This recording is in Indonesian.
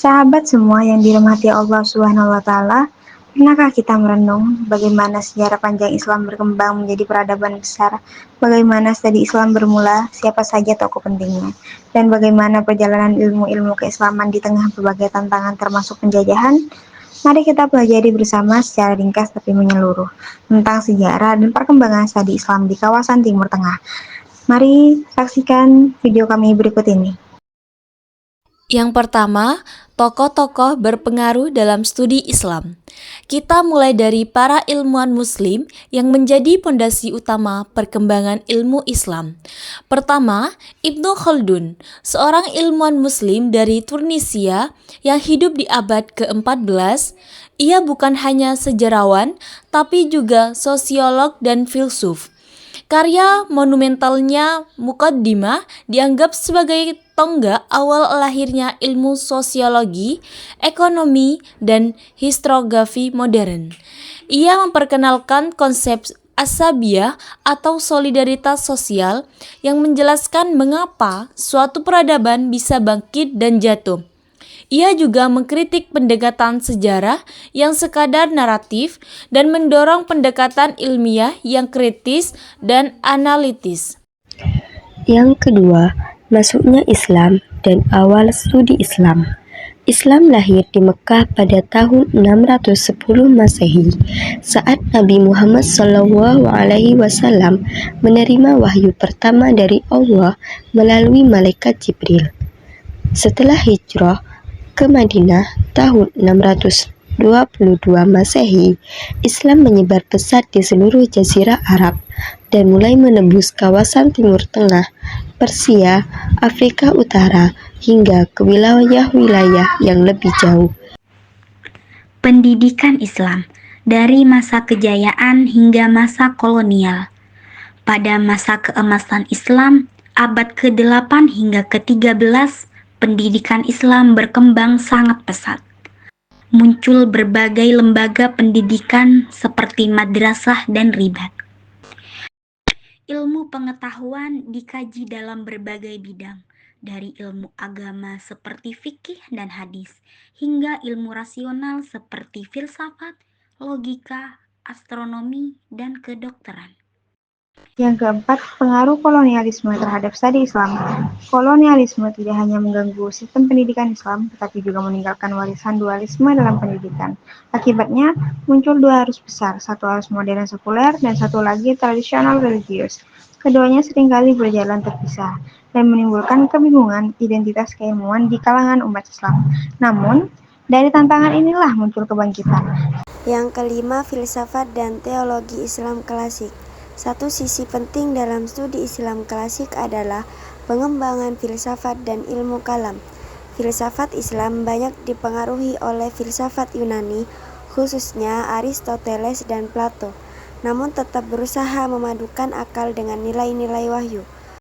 Sahabat semua yang dirahmati Allah Subhanahu wa taala, pernahkah kita merenung bagaimana sejarah panjang Islam berkembang menjadi peradaban besar? Bagaimana studi Islam bermula, siapa saja tokoh pentingnya, dan bagaimana perjalanan ilmu-ilmu keislaman di tengah berbagai tantangan termasuk penjajahan? Mari kita pelajari bersama secara ringkas tapi menyeluruh tentang sejarah dan perkembangan studi Islam di kawasan Timur Tengah. Mari saksikan video kami berikut ini. Yang pertama, tokoh-tokoh berpengaruh dalam studi Islam. Kita mulai dari para ilmuwan muslim yang menjadi pondasi utama perkembangan ilmu Islam. Pertama, Ibnu Khaldun, seorang ilmuwan muslim dari Tunisia yang hidup di abad ke-14. Ia bukan hanya sejarawan, tapi juga sosiolog dan filsuf. Karya monumentalnya Muqaddimah dianggap sebagai tonggak awal lahirnya ilmu sosiologi, ekonomi, dan historiografi modern. Ia memperkenalkan konsep asabiyah atau solidaritas sosial yang menjelaskan mengapa suatu peradaban bisa bangkit dan jatuh. Ia juga mengkritik pendekatan sejarah yang sekadar naratif dan mendorong pendekatan ilmiah yang kritis dan analitis. Yang kedua, masuknya Islam dan awal studi Islam. Islam lahir di Mekah pada tahun 610 Masehi saat Nabi Muhammad SAW menerima wahyu pertama dari Allah melalui malaikat Jibril. Setelah hijrah ke Madinah tahun 622 Masehi, Islam menyebar pesat di seluruh jazirah Arab dan mulai menembus kawasan Timur Tengah, Persia, Afrika Utara, hingga ke wilayah-wilayah yang lebih jauh. Pendidikan Islam dari masa kejayaan hingga masa kolonial. Pada masa keemasan Islam, abad ke-8 hingga ke-13, pendidikan Islam berkembang sangat pesat. Muncul berbagai lembaga pendidikan seperti madrasah dan ribat. Ilmu pengetahuan dikaji dalam berbagai bidang, dari ilmu agama seperti fikih dan hadis, hingga ilmu rasional seperti filsafat, logika, astronomi, dan kedokteran. Yang keempat, pengaruh kolonialisme terhadap studi Islam. Kolonialisme tidak hanya mengganggu sistem pendidikan Islam, tetapi juga meninggalkan warisan dualisme dalam pendidikan. Akibatnya, muncul dua arus besar, satu arus modern sekuler dan satu lagi tradisional religius. Keduanya seringkali berjalan terpisah dan menimbulkan kebingungan identitas keilmuan di kalangan umat Islam. Namun, dari tantangan inilah muncul kebangkitan. Yang kelima, filsafat dan teologi Islam klasik. Satu sisi penting dalam studi Islam klasik adalah pengembangan filsafat dan ilmu kalam. Filsafat Islam banyak dipengaruhi oleh filsafat Yunani, khususnya Aristoteles dan Plato, namun tetap berusaha memadukan akal dengan nilai-nilai wahyu.